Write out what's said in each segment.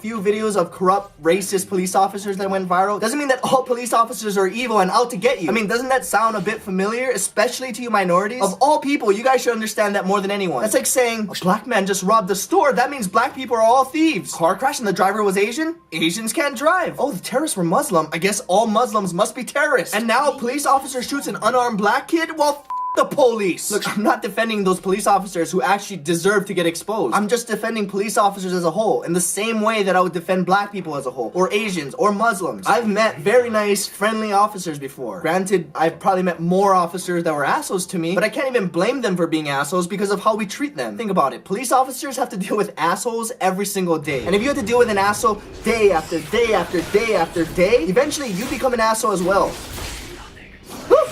few videos of corrupt, racist police officers that went viral doesn't mean that all police officers are evil and out to get you. I mean, doesn't that sound a bit familiar, especially to you minorities? Of all people, you guys should understand that more than anyone. That's like saying, a black man just robbed a store. That means black people are all thieves. Car crash and the driver was Asian? Asians can't drive. Oh, the terrorists were Muslim. I guess all Muslims must be terrorists. And now a police officer shoots an unarmed black kid? Well, the police. Look, I'm not defending those police officers who actually deserve to get exposed. I'm just defending police officers as a whole in the same way that I would defend black people as a whole, or Asians, or Muslims. I've met very nice, friendly officers before. Granted, I've probably met more officers that were assholes to me, but I can't even blame them for being assholes because of how we treat them. Think about it. Police officers have to deal with assholes every single day. And if you have to deal with an asshole day after day after day after day, eventually you become an asshole as well.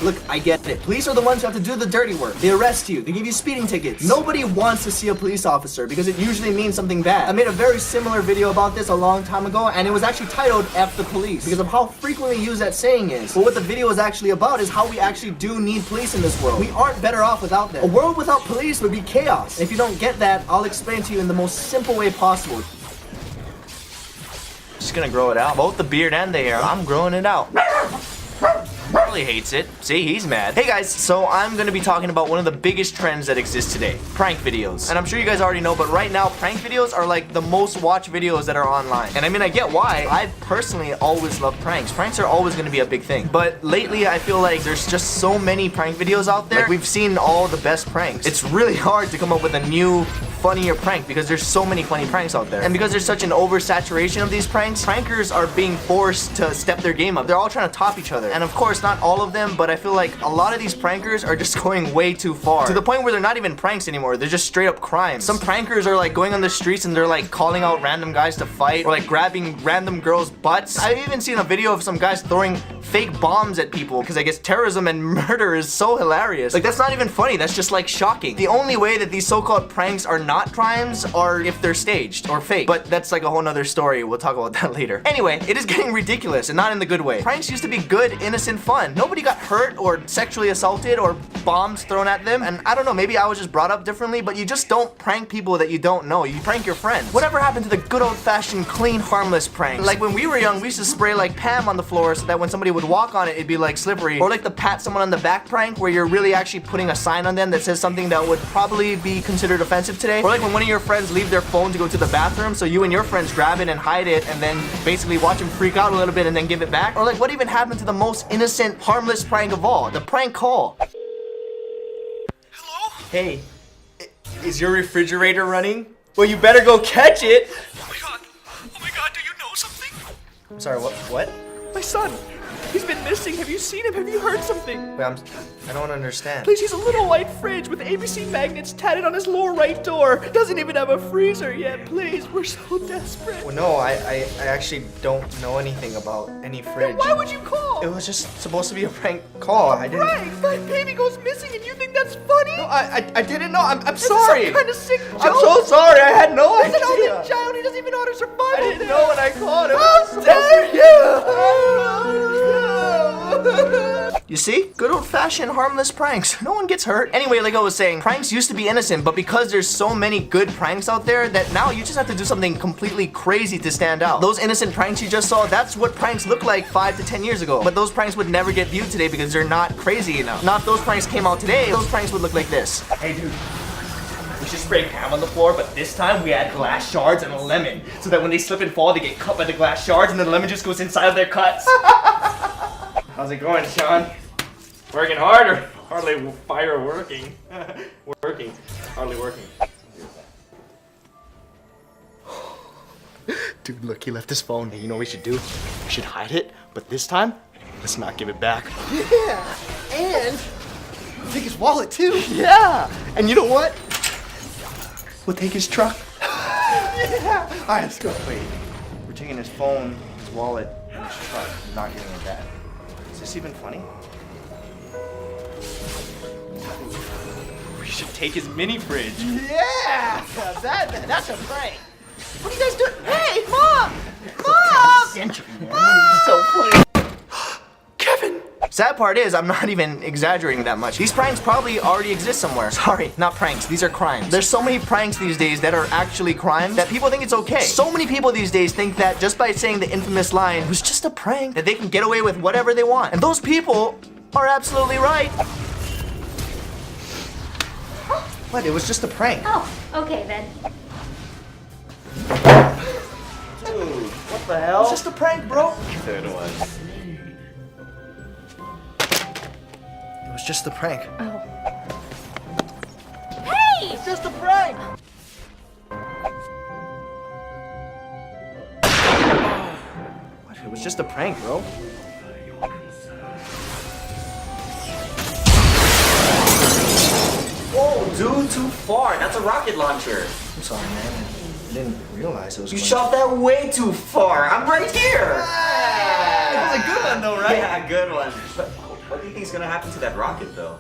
Look, I get it. Police are the ones who have to do the dirty work. They arrest you. They give you speeding tickets. Nobody wants to see a police officer because it usually means something bad. I made a very similar video about this a long time ago, and it was actually titled F the Police because of how frequently used that saying is. But what the video is actually about is how we actually do need police in this world. We aren't better off without them. A world without police would be chaos. And if you don't get that, I'll explain to you in the most simple way possible. Just gonna grow it out. Both the beard and the hair. I'm growing it out. Charlie hates it. See, he's mad. Hey guys, so I'm gonna be talking about one of the biggest trends that exists today. Prank videos. And I'm sure you guys already know, but right now, prank videos are like the most watched videos that are online. And I mean, I get why. I personally always love pranks. Pranks are always gonna be a big thing. But lately, I feel like there's just so many prank videos out there. Like, we've seen all the best pranks. It's really hard to come up with a new, funnier prank because there's so many funny pranks out there. And because there's such an oversaturation of these pranks, prankers are being forced to step their game up. They're all trying to top each other. And of course, not all of them, but I feel like a lot of these prankers are just going way too far. To the point where they're not even pranks anymore. They're just straight up crimes. Some prankers are like going on the streets and they're like calling out random guys to fight or like grabbing random girls' butts. I've even seen a video of some guys throwing fake bombs at people because I guess terrorism and murder is so hilarious. Like, that's not even funny. That's just like shocking. The only way that these so-called pranks are not crimes are if they're staged or fake. But that's like a whole nother story. We'll talk about that later. Anyway, it is getting ridiculous and not in the good way. Pranks used to be good, innocent fun. Nobody got hurt or sexually assaulted or bombs thrown at them. And I don't know, maybe I was just brought up differently, but you just don't prank people that you don't know. You prank your friends. Whatever happened to the good old-fashioned, clean, harmless pranks? Like when we were young, we used to spray like Pam on the floor so that when somebody would walk on it, it'd be like slippery. Or like the pat someone on the back prank where you're really actually putting a sign on them that says something that would probably be considered offensive today. Or like when one of your friends leave their phone to go to the bathroom, so you and your friends grab it and hide it and then basically watch them freak out a little bit and then give it back. Or like what even happened to the most innocent, harmless prank of all, the prank call. Hello? Hey, is your refrigerator running? Well, you better go catch it. Oh my god, do you know something? I'm sorry, what? My son, he's been missing. Have you seen him? Have you heard something? Wait, I don't understand. Please, he's a little white fridge with ABC magnets tatted on his lower right door. Doesn't even have a freezer yet. Please, we're so desperate. Well, no, I actually don't know anything about any fridge. Then why would you call? It was just supposed to be a prank call. I didn't. Right, my baby goes missing and you think that's funny? No, I didn't know. I'm This is sorry. some kind of sick joke. I'm so sorry. I had no He's an idea. only child. He doesn't even know how to survive. I didn't know when I called him. How dare you? You see? Good old-fashioned harmless pranks. No one gets hurt. Anyway, like I was saying, pranks used to be innocent, but because there's so many good pranks out there that now you just have to do something completely crazy to stand out. Those innocent pranks you just saw, that's what pranks looked like 5 to 10 years ago. But those pranks would never get viewed today because they're not crazy enough. Now, if those pranks came out today, those pranks would look like this. Hey, dude. We should spray Pam on the floor, but this time we add glass shards and a lemon, so that when they slip and fall, they get cut by the glass shards and the lemon just goes inside of their cuts. How's it going, Sean? Working hard or hardly working? Working. Hardly working. Dude, look, he left his phone. Hey, you know what we should do? We should hide it, but this time, let's not give it back. Yeah, and take his wallet too. Yeah! And you know what? We'll take his truck. Yeah. All right, let's go. Wait, we're taking his phone, his wallet, and his truck. Not giving it back. Is this even funny? We should take his mini fridge. Yeah, that's a prank. What are you guys doing? Hey, Mom! Mom! So funny. Kevin! Sad part is, I'm not even exaggerating that much. These pranks probably already exist somewhere. Sorry, not pranks, these are crimes. There's so many pranks these days that are actually crimes that people think it's okay. So many people these days think that just by saying the infamous line, it was just a prank, that they can get away with whatever they want. And those people are absolutely right. What? It was just a prank. Oh, okay then. Dude, what the hell? It's just a prank, bro. It was. It was just a prank. Oh. Hey! It's just a prank. What? It was just a prank, bro. Whoa, dude, too far. That's a rocket launcher. I'm sorry, man. I didn't realize it was. You shot that way too far. I'm right here. That was a good one, though, right? Yeah, good one. But what do you think is gonna happen to that rocket, though?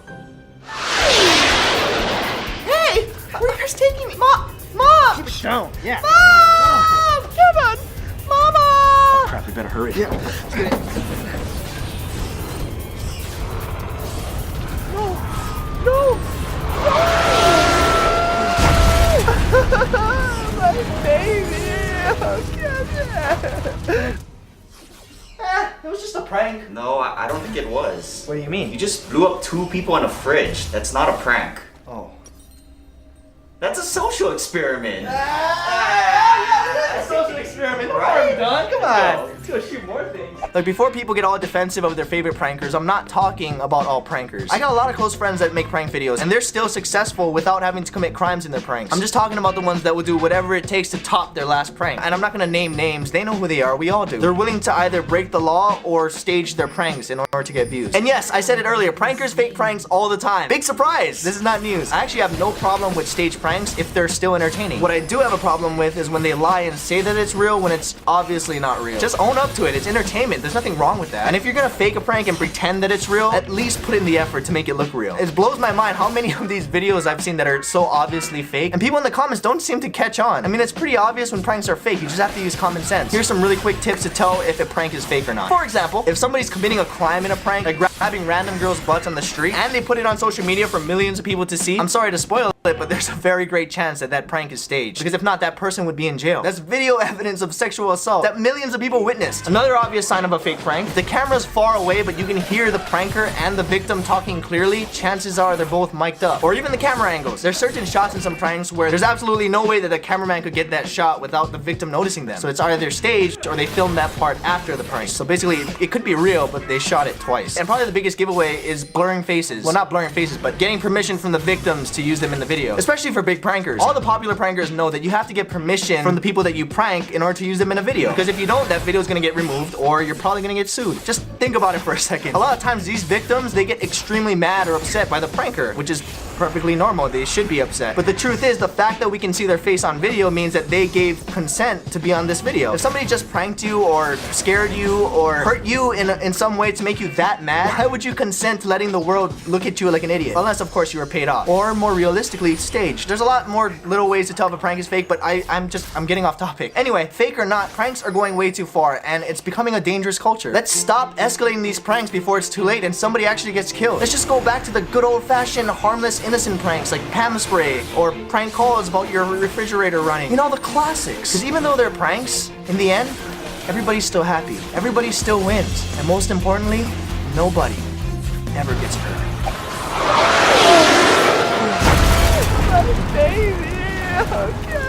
Hey! Where are you guys taking me? Mom! Mom! Keep it down. Yeah. Mom! Kevin! Mama! Crap, we better hurry. No! No! My baby! Oh, Kevin! It was just a prank. No, I don't think it was. What do you mean? You just blew up 2 people in a fridge. That's not a prank. Oh. That's a social experiment. Social experiment. Right? Done. Come on. Let's go shoot more things. Like, before people get all defensive of their favorite prankers, I'm not talking about all prankers. I got a lot of close friends that make prank videos, and they're still successful without having to commit crimes in their pranks. I'm just talking about the ones that will do whatever it takes to top their last prank. And I'm not gonna name names, they know who they are, we all do. They're willing to either break the law or stage their pranks in order to get views. And yes, I said it earlier, prankers fake pranks all the time. Big surprise! This is not news. I actually have no problem with staged pranks if they're still entertaining. What I do have a problem with is when they lie and say that it's real when it's obviously not real. Just own up to it, it's entertainment. There's nothing wrong with that. And if you're gonna fake a prank and pretend that it's real, at least put in the effort to make it look real. It blows my mind how many of these videos I've seen that are so obviously fake, and people in the comments don't seem to catch on. I mean, it's pretty obvious when pranks are fake, you just have to use common sense. Here's some really quick tips to tell if a prank is fake or not. For example, if somebody's committing a crime in a prank, like grabbing random girls' butts on the street, and they put it on social media for millions of people to see, I'm sorry to spoil it, but there's a very great chance that that prank is staged. Because if not, that person would be in jail. That's video evidence of sexual assault that millions of people witnessed. Another obvious sign of a fake prank, if the camera's far away but you can hear the pranker and the victim talking clearly, chances are they're both mic'd up. Or even the camera angles. There's certain shots in some pranks where there's absolutely no way that the cameraman could get that shot without the victim noticing them. So it's either staged or they filmed that part after the prank. So basically, it could be real, but they shot it twice. And probably the biggest giveaway is blurring faces. Well, not blurring faces, but getting permission from the victims to use them in the video. Especially for big prankers. All the popular prankers know that you have to get permission from the people that you prank in order to use them in a video. Because if you don't, that video is gonna get removed or you're probably gonna get sued. Just think about it for a second. A lot of times these victims, they get extremely mad or upset by the pranker, which is perfectly normal. They should be upset. But the truth is, the fact that we can see their face on video means that they gave consent to be on this video. If somebody just pranked you or scared you or hurt you in some way to make you that mad, why would you consent to letting the world look at you like an idiot? Unless, of course, you were paid off. Or more realistically, staged. There's a lot more little ways to tell if a prank is fake, but I'm getting off topic. Anyway, fake or not, pranks are going way too far, and it's becoming a dangerous culture. Let's stop escalating these pranks before it's too late and somebody actually gets killed. Let's just go back to the good old-fashioned, harmless, innocent pranks like ham spray or prank calls about your refrigerator running. You know, the classics. Because even though they're pranks, in the end, everybody's still happy. Everybody still wins. And most importantly, nobody ever gets hurt. My baby! Oh, Kevin!